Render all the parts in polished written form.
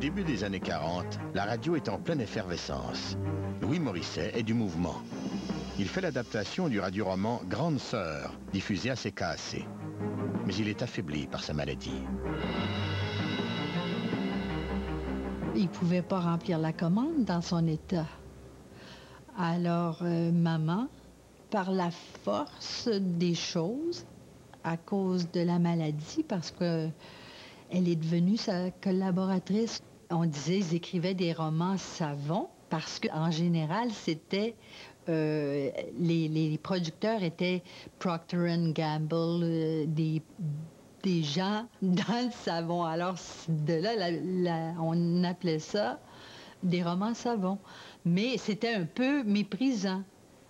début des années 40, la radio est en pleine effervescence. Louis Morrisset est du mouvement. Il fait l'adaptation du radioroman Grande Sœur, diffusé à CKAC. Mais il est affaibli par sa maladie. Il ne pouvait pas remplir la commande dans son état. Alors, maman, par la force des choses, à cause de la maladie, parce que elle est devenue sa collaboratrice. On disait qu'ils écrivaient des romans savants parce qu'en général, c'était... les producteurs étaient Procter & Gamble, des gens dans le savon. Alors, de là, on appelait ça des romans savants. Mais c'était un peu méprisant.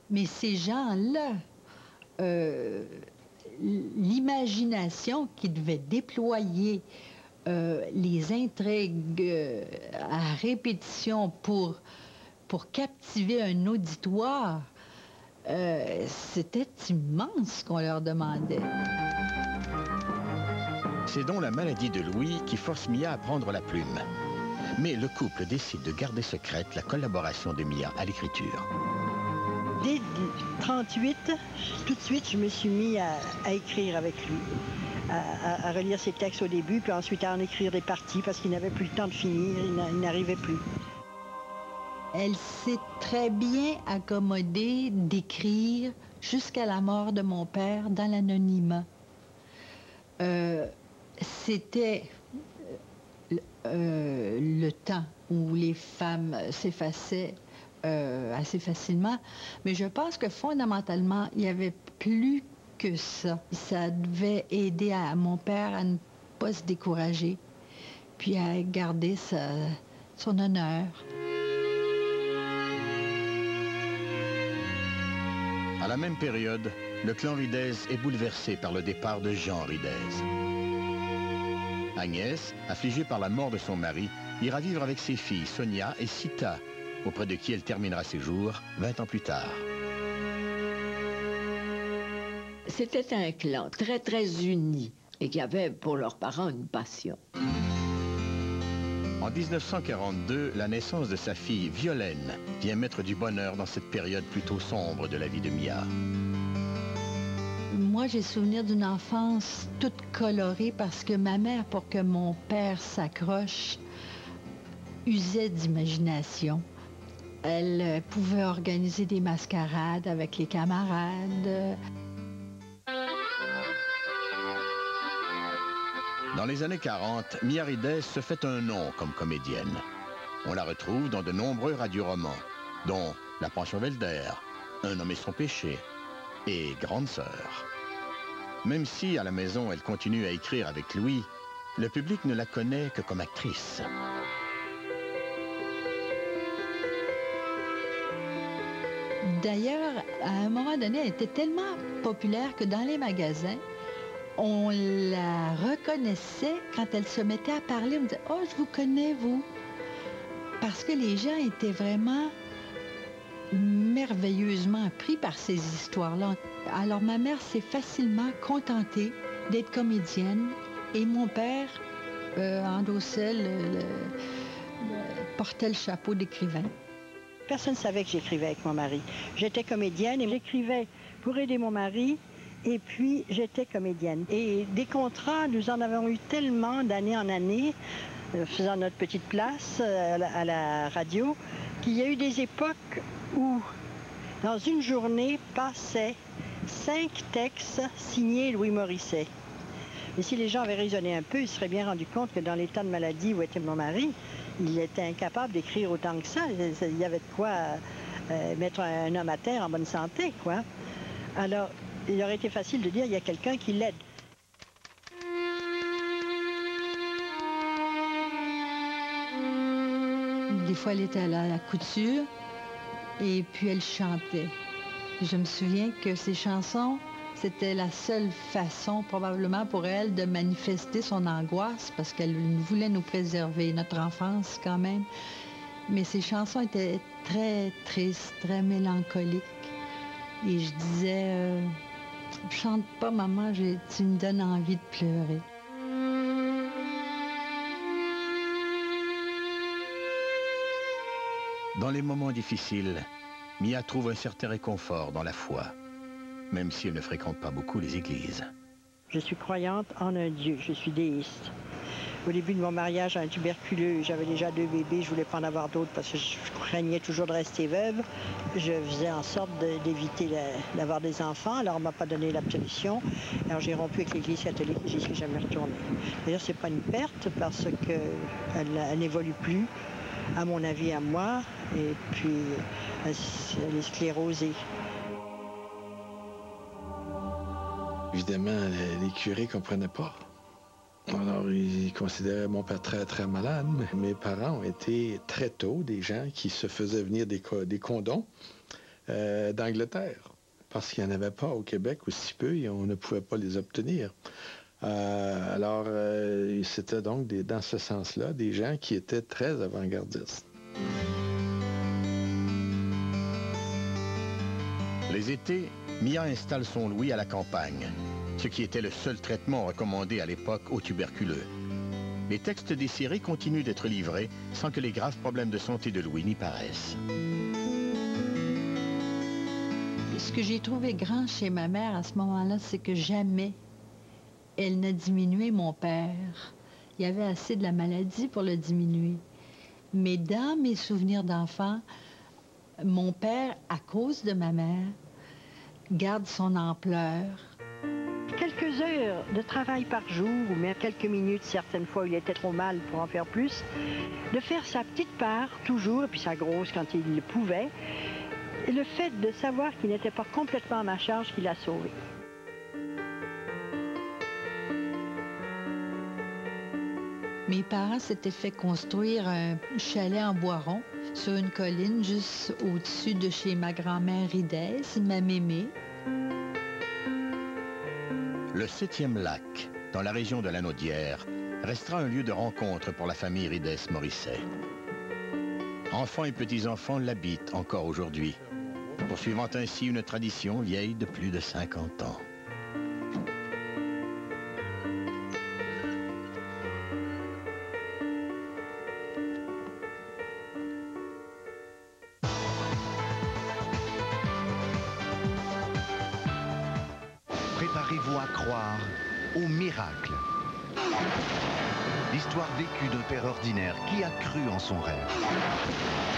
Mais ces gens-là... l'imagination qui devait déployer les intrigues à répétition pour captiver un auditoire, c'était immense ce qu'on leur demandait. C'est donc la maladie de Louis qui force Mia à prendre la plume. Mais le couple décide de garder secrète la collaboration de Mia à l'écriture. Dès 1938, tout de suite, je me suis mis à écrire avec lui, à relire ses textes au début, puis ensuite à en écrire des parties parce qu'il n'avait plus le temps de finir, il n'arrivait plus. Elle s'est très bien accommodée d'écrire jusqu'à la mort de mon père dans l'anonymat. C'était le temps où les femmes s'effaçaient assez facilement, mais je pense que fondamentalement, il n'y avait plus que ça. Ça devait aider mon père à ne pas se décourager, puis à garder son honneur. À la même période, le clan Ridez est bouleversé par le départ de Jean Ridez. Agnès, affligée par la mort de son mari, ira vivre avec ses filles Sonia et Sita, auprès de qui elle terminera ses jours 20 ans plus tard. C'était un clan très, très uni et qui avait pour leurs parents une passion. En 1942, la naissance de sa fille Violaine vient mettre du bonheur dans cette période plutôt sombre de la vie de Mia. Moi, j'ai souvenir d'une enfance toute colorée parce que ma mère, pour que mon père s'accroche, usait d'imagination. Elle pouvait organiser des mascarades avec les camarades. Dans les années 40, Mia Ridez se fait un nom comme comédienne. On la retrouve dans de nombreux radioromans, dont La Pension Belder, Un homme et son péché et Grande Sœur. Même si, à la maison, elle continue à écrire avec Louis, le public ne la connaît que comme actrice. D'ailleurs, à un moment donné, elle était tellement populaire que dans les magasins, on la reconnaissait quand elle se mettait à parler. On disait « Oh, je vous connais, vous! » Parce que les gens étaient vraiment merveilleusement pris par ces histoires-là. Alors, ma mère s'est facilement contentée d'être comédienne et mon père endossait portait le chapeau d'écrivain. Personne ne savait que j'écrivais avec mon mari. J'étais comédienne et j'écrivais pour aider mon mari. Et puis, j'étais comédienne. Et des contrats, nous en avons eu tellement d'année en année, faisant notre petite place à la radio, qu'il y a eu des époques où, dans une journée, passaient 5 textes signés Louis Morrisset. Et si les gens avaient raisonné un peu, ils se seraient bien rendus compte que dans l'état de maladie où était mon mari, il était incapable d'écrire autant que ça. Il y avait de quoi mettre un homme à terre en bonne santé, quoi. Alors, il aurait été facile de dire, il y a quelqu'un qui l'aide. Des fois, elle était à la couture et puis elle chantait. Je me souviens que ces chansons, c'était la seule façon, probablement pour elle, de manifester son angoisse parce qu'elle voulait nous préserver, notre enfance quand même. Mais ces chansons étaient très tristes, très mélancoliques. Et je disais... chante pas, maman, tu me donnes envie de pleurer. Dans les moments difficiles, Mia trouve un certain réconfort dans la foi, même si elle ne fréquente pas beaucoup les églises. Je suis croyante en un Dieu, je suis déiste. Au début de mon mariage, un tuberculeux, j'avais déjà 2 bébés, je ne voulais pas en avoir d'autres parce que je craignais toujours de rester veuve. Je faisais en sorte d'éviter d'avoir des enfants, alors on ne m'a pas donné l'absolution. Alors j'ai rompu avec l'Église catholique et j'y suis jamais retournée. D'ailleurs, ce n'est pas une perte parce qu'elle n'évolue plus, à mon avis, à moi, et puis elle est sclérosée. Évidemment, les curés ne comprenaient pas. Alors, ils considéraient mon père très, très malade. Mais mes parents ont été très tôt des gens qui se faisaient venir des condoms d'Angleterre. Parce qu'il n'y en avait pas au Québec, ou si peu, et on ne pouvait pas les obtenir. Alors, c'était donc, dans ce sens-là, des gens qui étaient très avant-gardistes. Les étés, Mia installe son Louis à la campagne, ce qui était le seul traitement recommandé à l'époque aux tuberculeux. Les textes des séries continuent d'être livrés sans que les graves problèmes de santé de Louis n'y paraissent. Ce que j'ai trouvé grand chez ma mère à ce moment-là, c'est que jamais elle n'a diminué mon père. Il y avait assez de la maladie pour le diminuer. Mais dans mes souvenirs d'enfant, mon père, à cause de ma mère, garde son ampleur. Quelques heures de travail par jour, ou même quelques minutes, certaines fois où il était trop mal pour en faire plus, de faire sa petite part, toujours, et puis sa grosse quand il le pouvait, et le fait de savoir qu'il n'était pas complètement à ma charge qui l'a sauvé. Mes parents s'étaient fait construire un chalet en bois rond sur une colline juste au-dessus de chez ma grand-mère Ridès, ma mémé. Le 7e lac, dans la région de la Naudière, restera un lieu de rencontre pour la famille Ridès-Morisset. Enfants et petits-enfants l'habitent encore aujourd'hui, poursuivant ainsi une tradition vieille de plus de 50 ans. Préparez-vous à croire au miracle. L'histoire vécue d'un père ordinaire qui a cru en son rêve.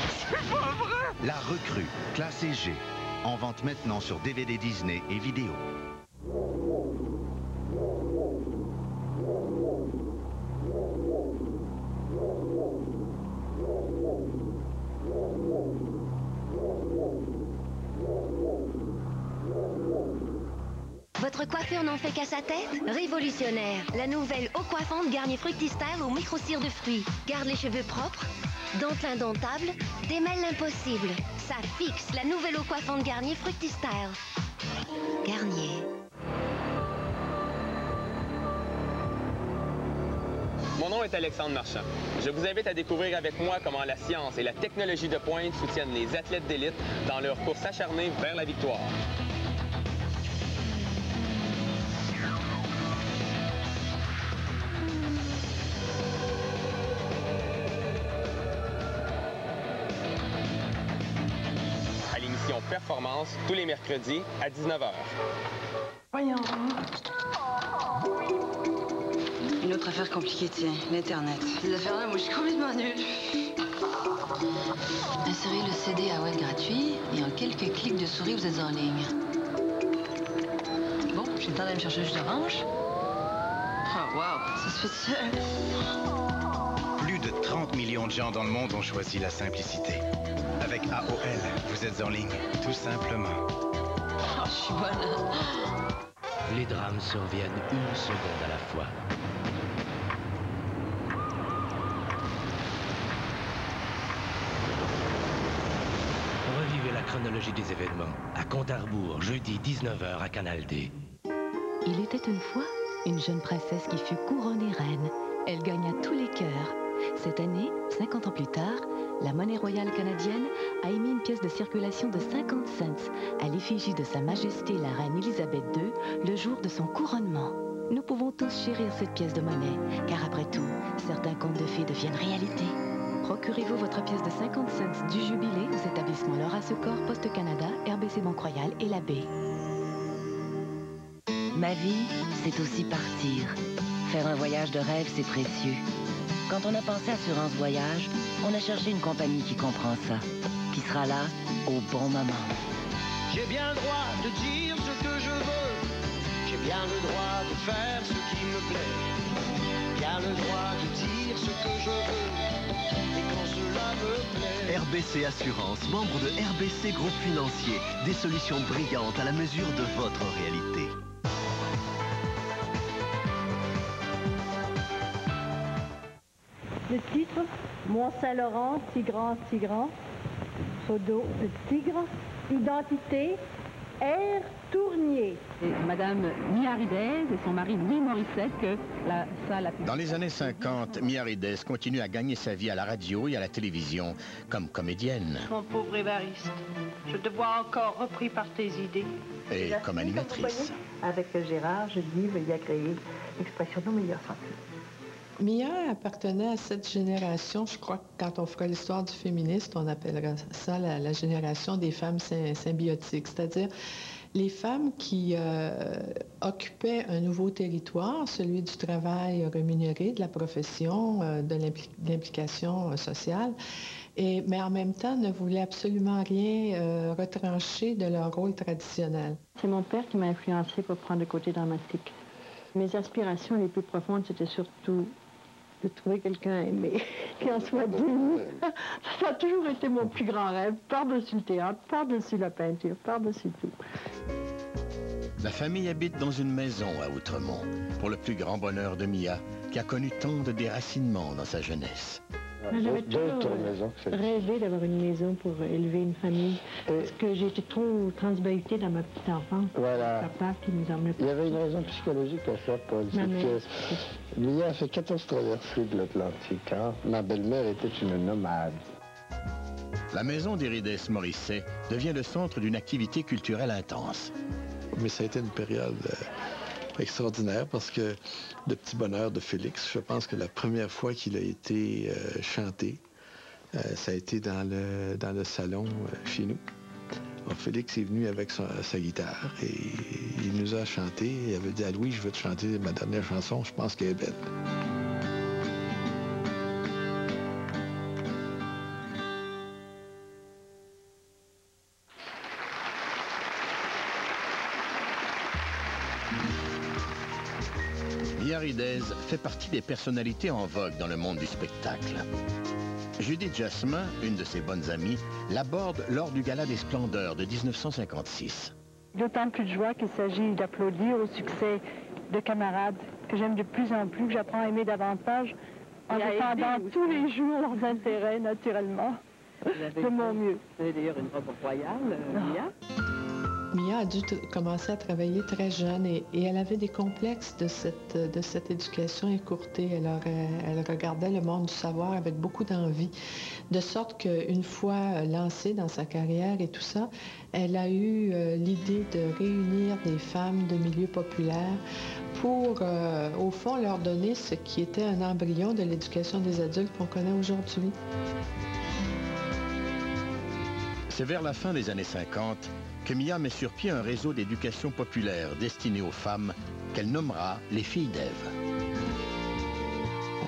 C'est pas vrai! La recrue, classée G. En vente maintenant sur DVD Disney et vidéo. Votre coiffure n'en fait qu'à sa tête? Révolutionnaire. La nouvelle eau coiffante Garnier Fructistyle au micro-cire de fruits. Garde les cheveux propres, dentelin indomptable, démêle l'impossible. Ça fixe la nouvelle eau coiffante Garnier Fructistyle. Garnier. Mon nom est Alexandre Marchand. Je vous invite à découvrir avec moi comment la science et la technologie de pointe soutiennent les athlètes d'élite dans leur course acharnée vers la victoire. À l'émission Performance, tous les mercredis à 19h. Voyons. Une autre affaire compliquée, tiens, l'Internet. Ces affaires-là, moi, je suis complètement nulle. Insérez le CD à web gratuit et en quelques clics de souris, vous êtes en ligne. Bon, j'ai le temps d'aller me chercher le jus d'orange. Oh, wow, ça se fait seul. Plus de 30 millions de gens dans le monde ont choisi la simplicité. Avec AOL, vous êtes en ligne, tout simplement. Oh, je suis bonne. Les drames surviennent une seconde à la fois. Revivez la chronologie des événements à Compte à rebours, jeudi 19h à Canal D. Il était une fois une jeune princesse qui fut couronnée reine. Elle gagna tous les cœurs. Cette année, 50 ans plus tard, la monnaie royale canadienne a émis une pièce de circulation de 50 cents à l'effigie de Sa Majesté la Reine Élisabeth II le jour de son couronnement. Nous pouvons tous chérir cette pièce de monnaie, car après tout, certains contes de fées deviennent réalité. Procurez-vous votre pièce de 50 cents du jubilé aux établissements Laura Secor, Poste Canada, RBC Banque Royale et la Baie. Ma vie, c'est aussi partir. Faire un voyage de rêve, c'est précieux. Quand on a pensé assurance voyage, on a cherché une compagnie qui comprend ça, qui sera là au bon moment. J'ai bien le droit de dire ce que je veux. J'ai bien le droit de faire ce qui me plaît. Bien le droit de dire ce que je veux. Et quand cela me plaît. RBC Assurance, membre de RBC Groupe Financier. Des solutions brillantes à la mesure de votre réalité. Le titre, Mont-Saint-Laurent, Tigran, Sodo, le tigre, identité, R. Tournier. Et Madame Miaridez et son mari Louis Morissette que la salle a pu... Dans les années 50, Miaridez continue à gagner sa vie à la radio et à la télévision comme comédienne. Mon pauvre Évariste, je te vois encore repris par tes idées. Et comme animatrice. Avec Gérard, je dis, il a créé l'expression nos meilleurs sentiments. Mia appartenait à cette génération, je crois que quand on fera l'histoire du féminisme, on appellera ça la génération des femmes symbiotiques, c'est-à-dire les femmes qui occupaient un nouveau territoire, celui du travail rémunéré, de la profession, de l'implication sociale, mais en même temps ne voulaient absolument rien retrancher de leur rôle traditionnel. C'est mon père qui m'a influencé pour prendre le côté dramatique. Mes aspirations les plus profondes, c'était surtout de trouver quelqu'un aimé, qui en soit digne. Ça a toujours été mon plus grand rêve, par-dessus le théâtre, par-dessus la peinture, par-dessus tout. La famille habite dans une maison à Outremont, pour le plus grand bonheur de Mia, qui a connu tant de déracinements dans sa jeunesse. J'avais toujours rêvé d'avoir une maison pour élever une famille, parce que j'étais trop transbahutée dans ma petite enfance. Voilà. Papa qui nous emmenait. Il y avait une raison psychologique à ça, Paul. C'est que Mia a fait 14 traversées de l'Atlantique. Hein? Ma belle-mère était une nomade. La maison d'Érides Morisset devient le centre d'une activité culturelle intense. Mais ça a été une période extraordinaire parce que le petit bonheur de Félix, je pense que la première fois qu'il a été chanté, ça a été dans le salon chez nous. Alors, Félix est venu avec sa guitare et il nous a chanté. Il avait dit à Louis, je veux te chanter ma dernière chanson, je pense qu'elle est belle. Miaridez fait partie des personnalités en vogue dans le monde du spectacle. Judith Jasmin, une de ses bonnes amies, l'aborde lors du Gala des Splendeurs de 1956. D'autant plus de joie qu'il s'agit d'applaudir au succès de camarades que j'aime de plus en plus, que j'apprends à aimer davantage, en défendant tous les jours leurs intérêts, naturellement, de mon mieux. Vous avez d'ailleurs une robe royale, Mia. Mia a dû commencer à travailler très jeune et elle avait des complexes de cette éducation écourtée. Elle regardait le monde du savoir avec beaucoup d'envie, de sorte qu'une fois lancée dans sa carrière et tout ça, elle a eu l'idée de réunir des femmes de milieux populaires pour, au fond, leur donner ce qui était un embryon de l'éducation des adultes qu'on connaît aujourd'hui. C'est vers la fin des années 50 que Mia met sur pied un réseau d'éducation populaire destiné aux femmes qu'elle nommera les filles d'Ève.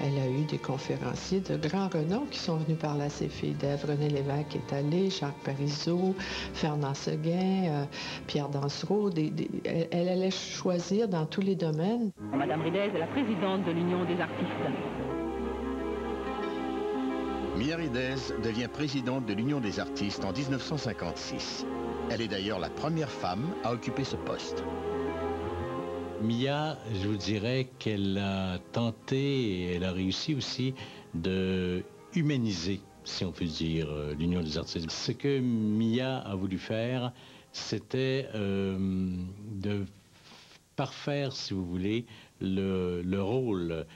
Elle a eu des conférenciers de grand renom qui sont venus parler à ces filles d'Ève. René Lévesque est allé, Jacques Parizeau, Fernand Seguin, Pierre Dansereau. Elle allait choisir dans tous les domaines. Madame Ridez est la présidente de l'Union des artistes. Miaridez devient présidente de l'Union des artistes en 1956. Elle est d'ailleurs la première femme à occuper ce poste. Mia, je vous dirais qu'elle a tenté et elle a réussi aussi de humaniser, si on peut dire, l'Union des artistes. Ce que Mia a voulu faire, c'était de parfaire, si vous voulez, le rôle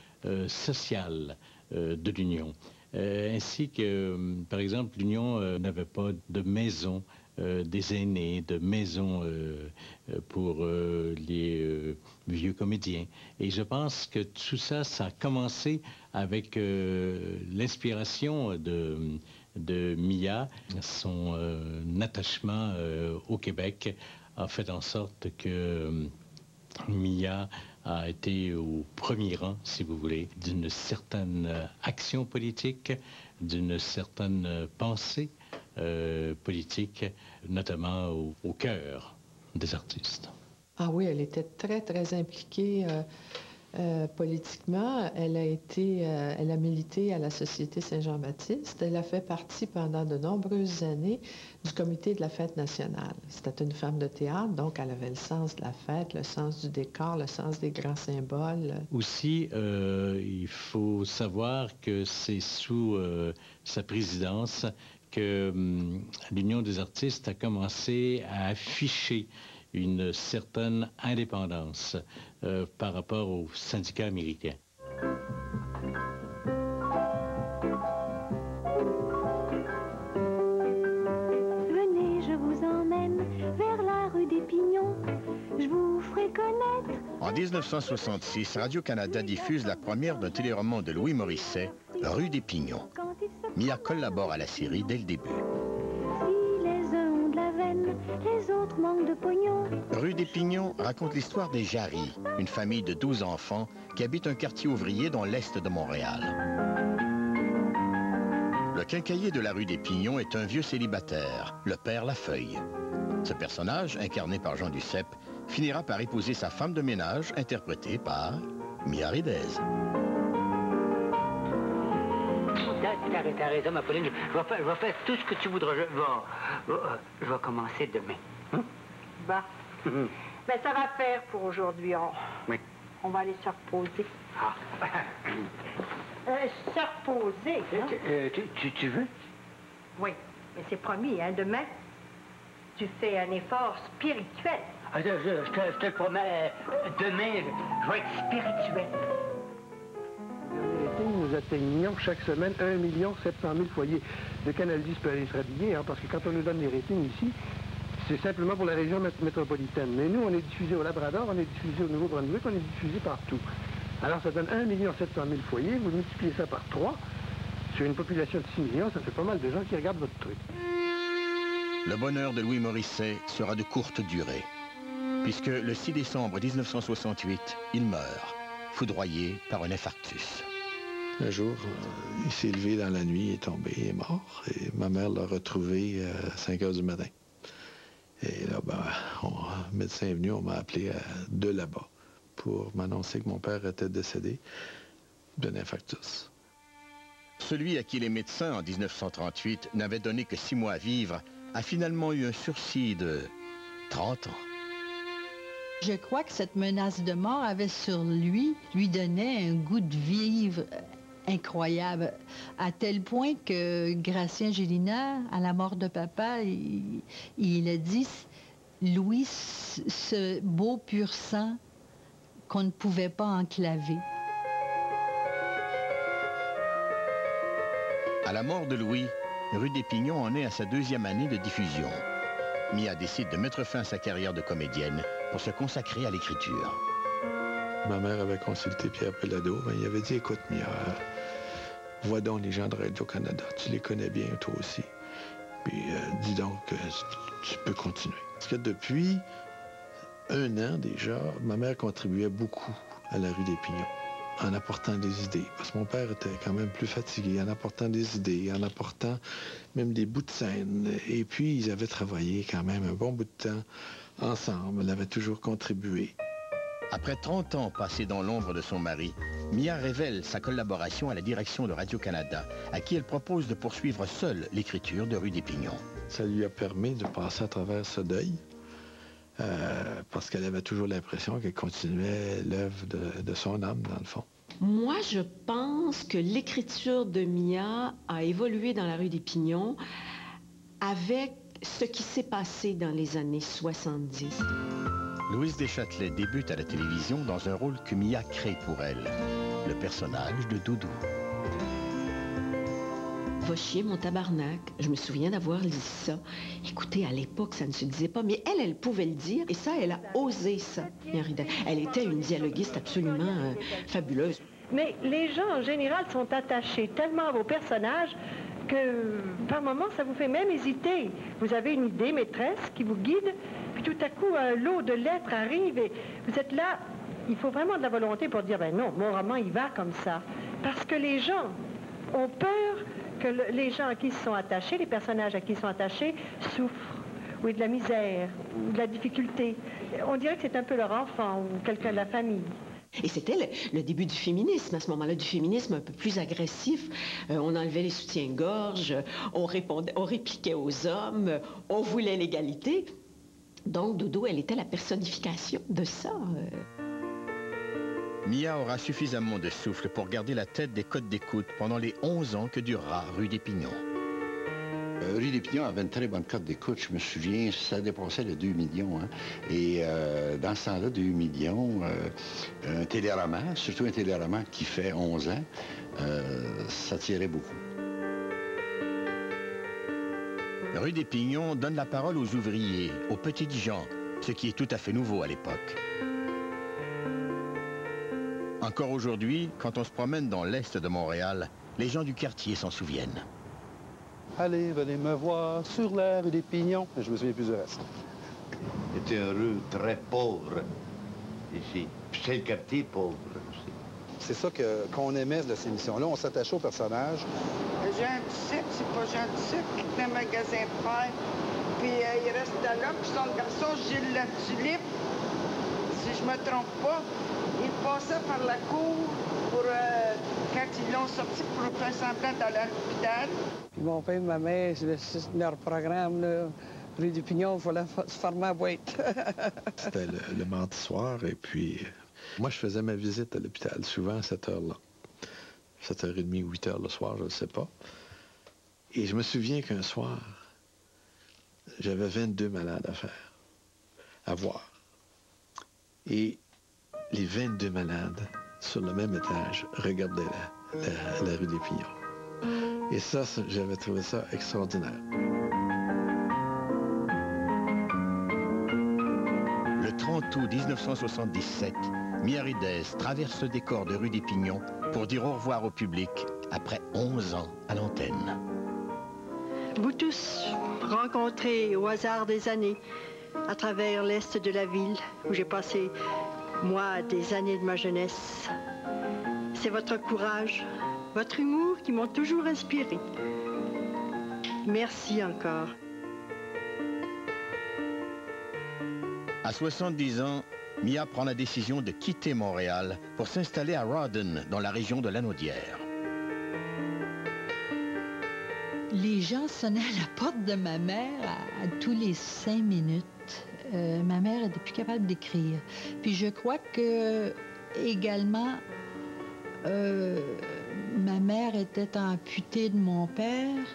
social de l'Union. Ainsi que, par exemple, l'Union n'avait pas de maison des aînés, de maisons pour les vieux comédiens. Et je pense que tout ça, ça a commencé avec l'inspiration de Mia. Son attachement au Québec a fait en sorte que Mia a été au premier rang, si vous voulez, d'une certaine action politique, d'une certaine pensée politique, notamment au cœur des artistes. Ah oui, elle était très, très impliquée politiquement. Elle a milité à la Société Saint-Jean-Baptiste. Elle a fait partie pendant de nombreuses années du comité de la fête nationale. C'était une femme de théâtre, donc elle avait le sens de la fête, le sens du décor, le sens des grands symboles. Aussi, il faut savoir que c'est sous sa présidence que l'Union des artistes a commencé à afficher une certaine indépendance par rapport aux syndicats américains. Venez, je vous emmène vers la rue des Pignons, je vous ferai connaître. En 1966, Radio-Canada diffuse la première d'un téléroman de Louis Morissette, Rue des Pignons. Mia collabore à la série dès le début. Si les uns ont de la veine, les autres manquent de pognon. Rue des Pignons raconte l'histoire des Jarry, une famille de 12 enfants qui habite un quartier ouvrier dans l'est de Montréal. Le quincaillier de la rue des Pignons est un vieux célibataire, le père Lafeuille. Ce personnage, incarné par Jean Duceppe, finira par épouser sa femme de ménage, interprétée par Mia Ridez. T'as raison, ma Pauline. Je vais faire tout ce que tu voudras. Je vais commencer demain. Bah. Mais ça va faire pour aujourd'hui. On va aller se reposer. Ah. Se reposer, hein? Tu veux? Oui, mais c'est promis, hein. Demain, tu fais un effort spirituel. Je te promets, demain, je vais être spirituel. Nous atteignons chaque semaine 1 700 000 foyers. Le Canal 10 peut aller se rhabiller, hein, parce que quand on nous donne les ratings ici, c'est simplement pour la région métropolitaine. Mais nous, on est diffusé au Labrador, on est diffusé au Nouveau-Brunswick, on est diffusé partout. Alors ça donne 1 700 000 foyers, vous multipliez ça par 3, sur une population de 6 millions, ça fait pas mal de gens qui regardent votre truc. Le bonheur de Louis Morissette sera de courte durée, puisque le 6 décembre 1968, il meurt, foudroyé par un infarctus. Un jour, il s'est levé dans la nuit, il est tombé, il est mort. Et ma mère l'a retrouvé à 5 heures du matin. Et là, le médecin est venu, on m'a appelé de là-bas pour m'annoncer que mon père était décédé d'un infarctus. Celui à qui les médecins, en 1938, n'avaient donné que 6 mois à vivre, a finalement eu un sursis de 30 ans. Je crois que cette menace de mort avait sur lui donnait un goût de vivre incroyable, à tel point que Gratien Gélinas, à la mort de papa, il a dit, Louis, ce beau pur sang qu'on ne pouvait pas enclaver. À la mort de Louis, Rue des Pignons en est à sa 2e année de diffusion. Mia décide de mettre fin à sa carrière de comédienne pour se consacrer à l'écriture. Ma mère avait consulté Pierre Pellado, il avait dit, écoute Mia, vois donc les gens de Radio-Canada, tu les connais bien toi aussi. Puis dis donc que tu peux continuer. Parce que depuis 1 an déjà, ma mère contribuait beaucoup à la rue des Pignons, en apportant des idées. Parce que mon père était quand même plus fatigué, en apportant des idées, en apportant même des bouts de scène. Et puis, ils avaient travaillé quand même un bon bout de temps ensemble. Elle avait toujours contribué. Après 30 ans passés dans l'ombre de son mari, Mia révèle sa collaboration à la direction de Radio-Canada, à qui elle propose de poursuivre seule l'écriture de Rue des Pignons. Ça lui a permis de passer à travers ce deuil, parce qu'elle avait toujours l'impression qu'elle continuait l'œuvre de son âme, dans le fond. Moi, je pense que l'écriture de Mia a évolué dans la Rue des Pignons avec ce qui s'est passé dans les années 70. Louise Deschâtelet débute à la télévision dans un rôle que Mia crée pour elle, le personnage de Doudou. Va chier mon tabarnak. Je me souviens d'avoir lu ça. Écoutez, à l'époque, ça ne se disait pas, mais elle pouvait le dire, et ça, elle a osé ça, Miaridès. Elle était une dialoguiste absolument fabuleuse. Mais les gens, en général, sont attachés tellement à vos personnages que, par moments, ça vous fait même hésiter. Vous avez une idée maîtresse qui vous guide, puis tout à coup, un lot de lettres arrive, et vous êtes là. Il faut vraiment de la volonté pour dire, ben non, mon roman, il va comme ça. Parce que les gens ont peur que les gens à qui ils sont attachés, les personnages à qui ils sont attachés, souffrent, ou de la misère, ou de la difficulté. On dirait que c'est un peu leur enfant, ou quelqu'un de la famille. Et c'était le début du féminisme, à ce moment-là, du féminisme un peu plus agressif. On enlevait les soutiens-gorge, on répliquait aux hommes, on voulait l'égalité. Donc, Dodo, elle était la personnification de ça. Mia aura suffisamment de souffle pour garder la tête des codes d'écoute pendant les 11 ans que durera Rue des Pignons. Rue des Pignons avait une très bonne cote d'écoute. Je me souviens, ça dépassait les 2 millions. Hein. Et dans ce temps-là, 2 millions, un téléroman, surtout un téléroman qui fait 11 ans, ça tirait beaucoup. Rue des Pignons donne la parole aux ouvriers, aux petites gens, ce qui est tout à fait nouveau à l'époque. Encore aujourd'hui, quand on se promène dans l'est de Montréal, les gens du quartier s'en souviennent. Allez, venez me voir sur la rue des Pignons. Je me souviens plus du reste. C'était une rue très pauvre ici. Puis c'est le quartier pauvre aussi. C'est ça qu'on aimait de ces émissions-là. On s'attachait aux personnages. Jean Duceppe, c'est pas Jean Duceppe qui tenait un magasin de frères. Puis il restait là, puis son garçon, Gilles Latulippe, si je me trompe pas, il passait par la cour pour, quand ils l'ont sorti pour faire semblant d'aller à l'hôpital. Puis mon père et ma mère, c'est leur programme, là. Rue du Pignon, il fallait se former à boîte. C'était le mardi soir, et puis moi, je faisais ma visite à l'hôpital, souvent à cette heure-là. 7h30 ou 8h le soir, je ne sais pas. Et je me souviens qu'un soir, j'avais 22 malades à faire, à voir. Et les 22 malades, sur le même étage, regardaient la rue des Pignons. Et ça, j'avais trouvé ça extraordinaire. Le 30 août 1977, Miaridès traverse le décor de Rue des Pignons pour dire au revoir au public après 11 ans à l'antenne. Vous tous rencontrés au hasard des années à travers l'est de la ville où j'ai passé, moi, des années de ma jeunesse. C'est votre courage, votre humour qui m'ont toujours inspiré. Merci encore. À 70 ans, Mia prend la décision de quitter Montréal pour s'installer à Rawdon, dans la région de Lanaudière. Les gens sonnaient à la porte de ma mère à tous les 5 minutes. Ma mère n'était plus capable d'écrire. Puis je crois que, également, ma mère était amputée de mon père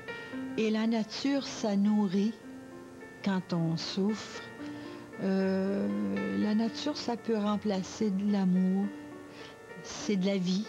et la nature, ça nourrit quand on souffre. La nature, ça peut remplacer de l'amour. C'est de la vie.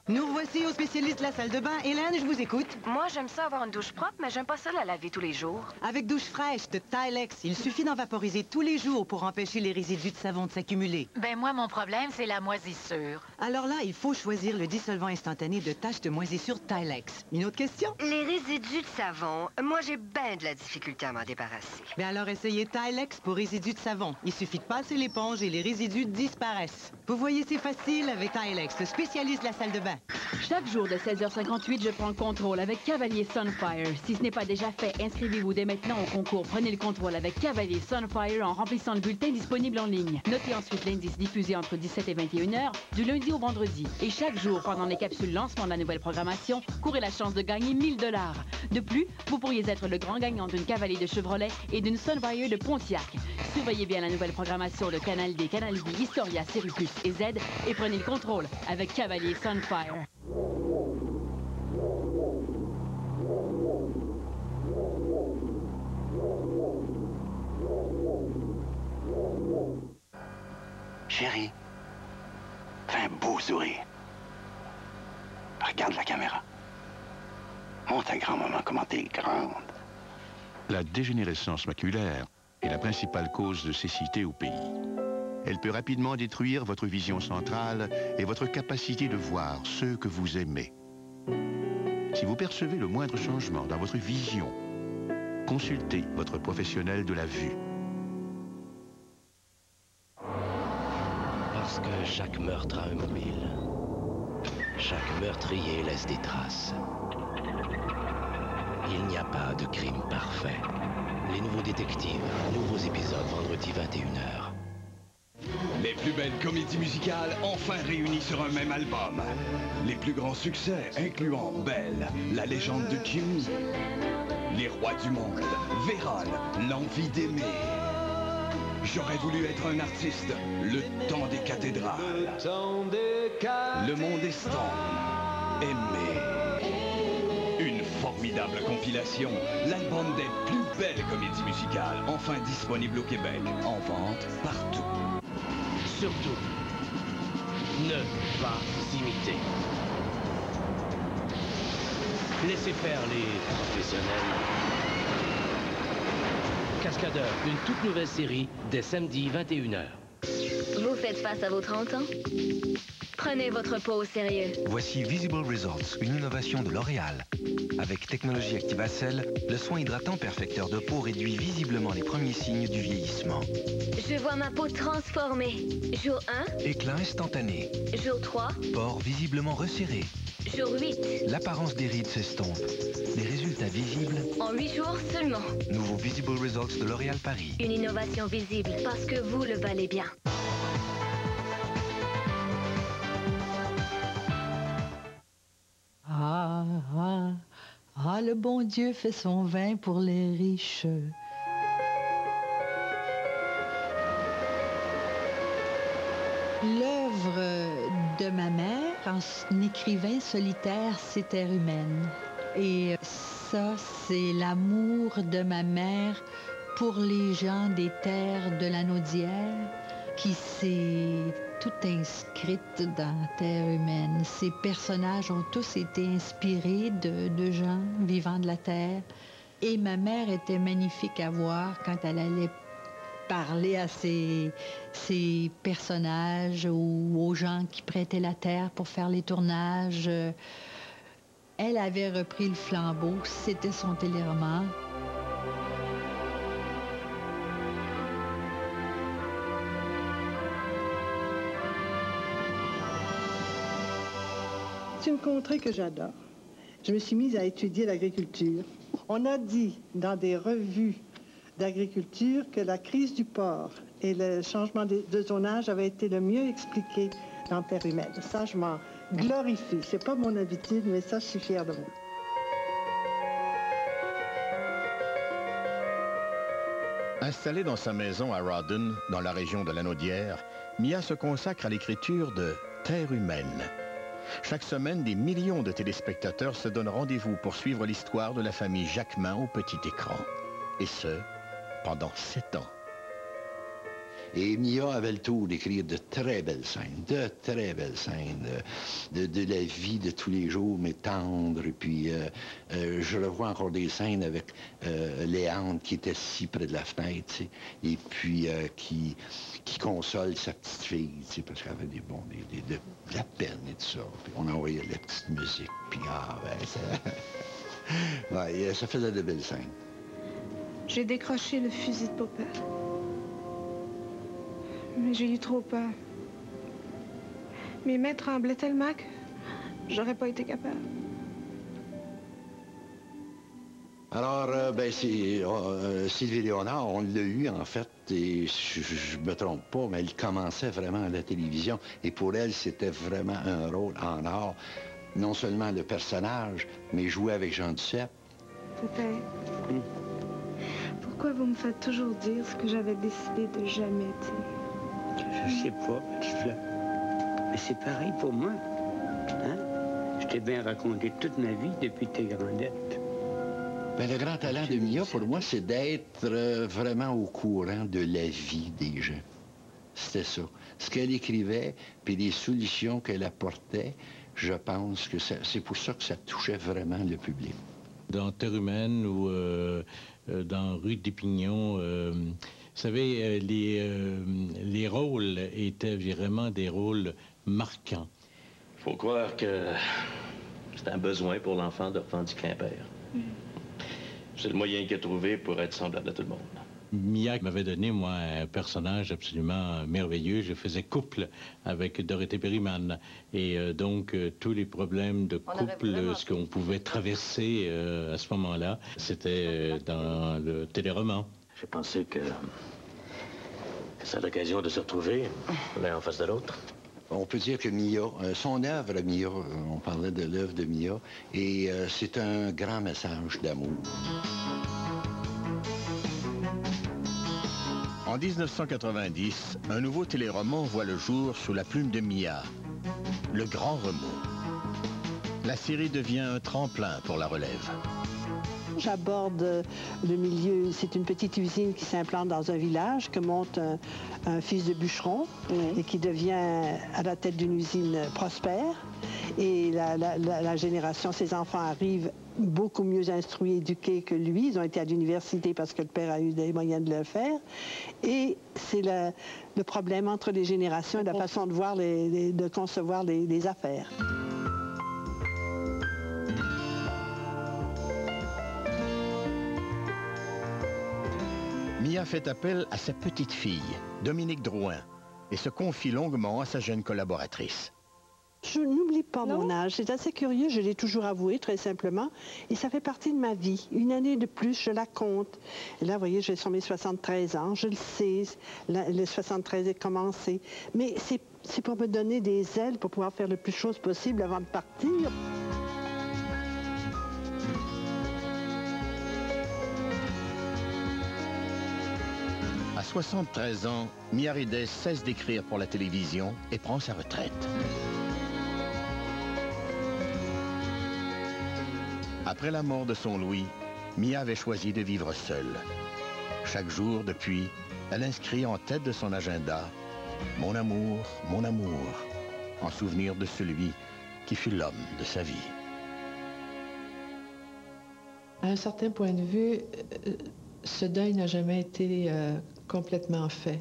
Nous voici aux spécialistes de la salle de bain. Hélène, je vous écoute. Moi, j'aime ça avoir une douche propre, mais j'aime pas ça la laver tous les jours. Avec douche fraîche de Tilex, il suffit d'en vaporiser tous les jours pour empêcher les résidus de savon de s'accumuler. Ben moi, mon problème, c'est la moisissure. Alors là, il faut choisir le dissolvant instantané de taches de moisissure Tilex. Une autre question? Les résidus de savon, moi, j'ai bien de la difficulté à m'en débarrasser. Ben alors, essayez Tilex pour résidus de savon. Il suffit de passer l'éponge et les résidus disparaissent. Vous voyez, c'est facile avec Tilex, le spécialiste de la salle de bain. Chaque jour de 16h58, je prends le contrôle avec Cavalier Sunfire. Si ce n'est pas déjà fait, inscrivez-vous dès maintenant au concours. Prenez le contrôle avec Cavalier Sunfire en remplissant le bulletin disponible en ligne. Notez ensuite l'indice diffusé entre 17 et 21h, du lundi au vendredi. Et chaque jour, pendant les capsules lancement de la nouvelle programmation, courez la chance de gagner 1000 $. De plus, vous pourriez être le grand gagnant d'une Cavalier de Chevrolet et d'une Sunfire de Pontiac. Surveillez bien la nouvelle programmation de Canal D, Canal V, Historia, Sirius et Z et prenez le contrôle avec Cavalier Sunfire. Chérie, fais un beau sourire. Regarde la caméra. Montre à grand-maman comment t'es grande. La dégénérescence maculaire est la principale cause de cécité au pays. Elle peut rapidement détruire votre vision centrale et votre capacité de voir ceux que vous aimez. Si vous percevez le moindre changement dans votre vision, consultez votre professionnel de la vue. Parce que chaque meurtre a un mobile. Chaque meurtrier laisse des traces. Il n'y a pas de crime parfait. Les Nouveaux Détectives, nouveaux épisodes vendredi 21h. Les plus belles comédies musicales enfin réunies sur un même album. Les plus grands succès incluant Belle, La légende de Jimmy, Les rois du monde, Vérone, L'envie d'aimer. J'aurais voulu être un artiste, Le temps des cathédrales, Le monde est stone, Aimer. Une formidable compilation, l'album des plus belles comédies musicales, enfin disponible au Québec, en vente partout. Surtout, ne pas imiter. Laissez faire les professionnels. Cascadeur, une toute nouvelle série dès samedi 21h. Vous faites face à vos 30 ans? Prenez votre peau au sérieux. Voici Visible Results, une innovation de L'Oréal. Avec technologie Activacell, le soin hydratant perfecteur de peau réduit visiblement les premiers signes du vieillissement. Je vois ma peau transformée. Jour 1. Éclat instantané. Jour 3. Pores visiblement resserrés. Jour 8. L'apparence des rides s'estompe. Des résultats visibles En 8 jours seulement. Nouveau Visible Results de L'Oréal Paris. Une innovation visible parce que vous le valez bien. Ah, ah, ah, le bon Dieu fait son vin pour les riches. L'œuvre de ma mère, en écrivain solitaire, c'est Terre humaine. Et ça, c'est l'amour de ma mère pour les gens des terres de la Naudière qui s'est tout inscrite dans Terre humaine. Ces personnages ont tous été inspirés de gens vivant de la terre. Et ma mère était magnifique à voir quand elle allait parler à ces personnages ou aux gens qui prêtaient la terre pour faire les tournages. Elle avait repris le flambeau, c'était son téléroman. C'est une contrée que j'adore. Je me suis mise à étudier l'agriculture. On a dit dans des revues d'agriculture que la crise du porc et le changement de zonage avaient été le mieux expliqués dans Terre humaine. Ça, je m'en glorifie. C'est pas mon habitude, mais ça, je suis fière de moi. Installée dans sa maison à Rawdon, dans la région de la Naudière, Mia se consacre à l'écriture de Terre humaine. Chaque semaine, des millions de téléspectateurs se donnent rendez-vous pour suivre l'histoire de la famille Jacquemin au petit écran. Et ce, pendant 7 ans. Et Mia avait le tour d'écrire de très belles scènes, de la vie de tous les jours, mais tendre. Et puis, je revois encore des scènes avec Léandre qui était si près de la fenêtre, tu sais, et puis qui console sa petite fille, tu sais, parce qu'elle avait de la peine et tout ça. Puis on envoyait la petite musique, puis ouais, ça faisait de belles scènes. J'ai décroché le fusil de papa. Mais j'ai eu trop peur. Mes mains tremblaient tellement que j'aurais pas été capable. Alors, Sylvie Léonard, on l'a eu, en fait, et je me trompe pas, mais elle commençait vraiment à la télévision. Et pour elle, c'était vraiment un rôle en or. Non seulement le personnage, mais jouer avec Jean Duceppe. Peut-être. Pourquoi vous me faites toujours dire ce que j'avais décidé de jamais dire? Je sais pas, petite fleur. Mais c'est pareil pour moi. Hein? Je t'ai bien raconté toute ma vie depuis tes grandettes. Ben, le grand talent de Mia, pour moi, c'est d'être vraiment au courant de la vie des gens. C'était ça. ce qu'elle écrivait, puis les solutions qu'elle apportait, je pense que c'est pour ça que ça touchait vraiment le public. Dans Terre humaine ou dans Rue des Pignons, vous savez, les rôles étaient vraiment des rôles marquants. Faut croire que c'est un besoin pour l'enfant de revendiquer un père. C'est le moyen qu'il a trouvé pour être semblable à tout le monde. Mia m'avait donné, moi, un personnage absolument merveilleux. Je faisais couple avec Dorothée Perryman. Et donc, tous les problèmes de couple, ce qu'on pouvait traverser à ce moment-là, c'était dans le téléroman. J'ai pensé que c'est l'occasion de se retrouver l'un en face de l'autre. On peut dire que Mia, son œuvre, Mia, on parlait de l'œuvre de Mia, et c'est un grand message d'amour. En 1990, un nouveau téléroman voit le jour sous la plume de Mia, Le Grand Remous. La série devient un tremplin pour la relève. J'aborde le milieu, c'est une petite usine qui s'implante dans un village, que monte un fils de bûcheron et qui devient à la tête d'une usine prospère. Et la génération, ses enfants arrivent beaucoup mieux instruits, éduqués que lui. Ils ont été à l'université parce que le père a eu des moyens de le faire. Et c'est le problème entre les générations et la façon de voir, de concevoir les affaires. Mia fait appel à sa petite fille, Dominique Drouin, et se confie longuement à sa jeune collaboratrice. Je n'oublie pas mon âge. C'est assez curieux, je l'ai toujours avoué, très simplement. Et ça fait partie de ma vie. Une année de plus, je la compte. Et là, vous voyez, j'ai sur mes 73 ans, je le sais. Le 73 est commencé. Mais c'est pour me donner des ailes pour pouvoir faire le plus de choses possible avant de partir. À 73 ans, Mia Ridez cesse d'écrire pour la télévision et prend sa retraite. Après la mort de son Louis, Mia avait choisi de vivre seule. Chaque jour, depuis, elle inscrit en tête de son agenda « Mon amour, en souvenir de celui qui fut l'homme de sa vie. À un certain point de vue, ce deuil n'a jamais été complètement fait.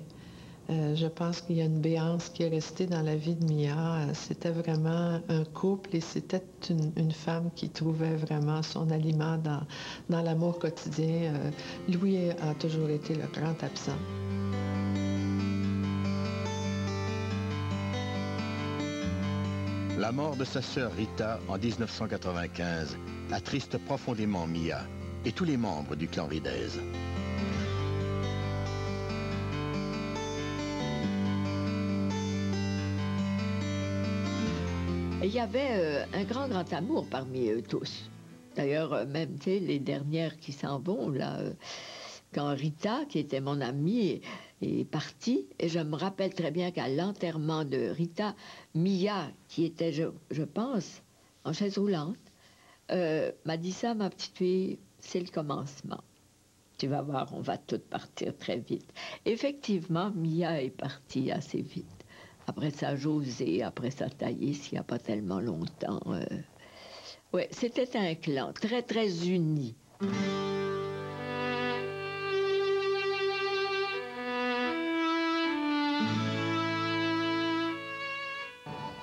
Je pense qu'il y a une béance qui est restée dans la vie de Mia. C'était vraiment un couple et c'était une femme qui trouvait vraiment son aliment dans l'amour quotidien. Louis a toujours été le grand absent. La mort de sa sœur Rita en 1995 attriste profondément Mia et tous les membres du clan Ridez. Il y avait un grand amour parmi eux tous. D'ailleurs, même les dernières qui s'en vont, là, quand Rita, qui était mon amie, est partie, et je me rappelle très bien qu'à l'enterrement de Rita, Mia, qui était, je pense, en chaise roulante, m'a dit ça, ma petite fille, c'est le commencement. Tu vas voir, on va toutes partir très vite. Effectivement, Mia est partie assez vite. Après ça, José, après ça, Thaïs, il n'y a pas tellement longtemps. Oui, c'était un clan très, très uni.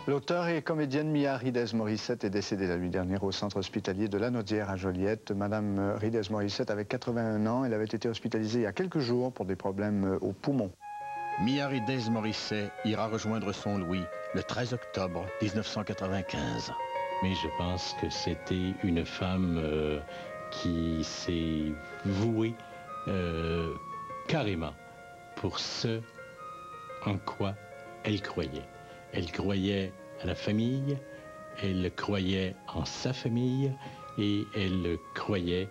L'auteur et comédienne Mia Ridez-Morissette est décédée la nuit dernière au centre hospitalier de Lanaudière à Joliette. Madame Ridez-Morissette avait 81 ans. Elle avait été hospitalisée il y a quelques jours pour des problèmes aux poumons. Mia Ridez-Morissette ira rejoindre son Louis le 13 octobre 1995. Mais je pense que c'était une femme qui s'est vouée carrément pour ce en quoi elle croyait. Elle croyait à la famille, elle croyait en sa famille et elle croyait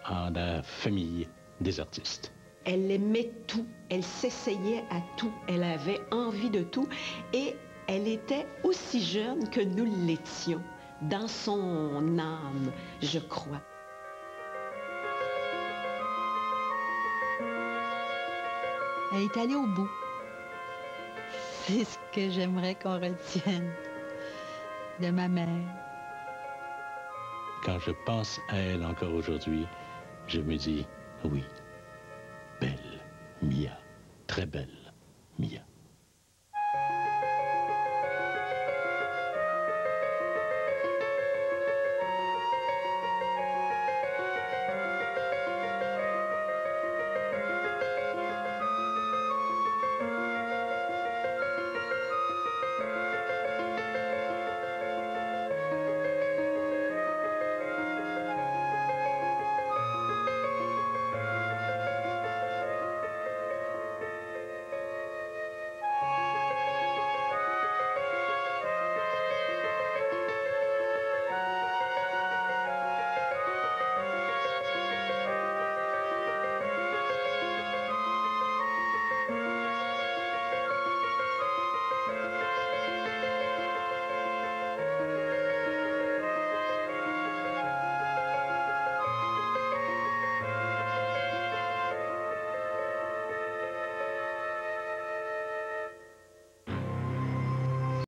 en la famille des artistes. Elle aimait tout, elle s'essayait à tout, elle avait envie de tout et elle était aussi jeune que nous l'étions, dans son âme, je crois. Elle est allée au bout. C'est ce que j'aimerais qu'on retienne de ma mère. Quand je pense à elle encore aujourd'hui, je me dis, oui, belle, Mia, très belle.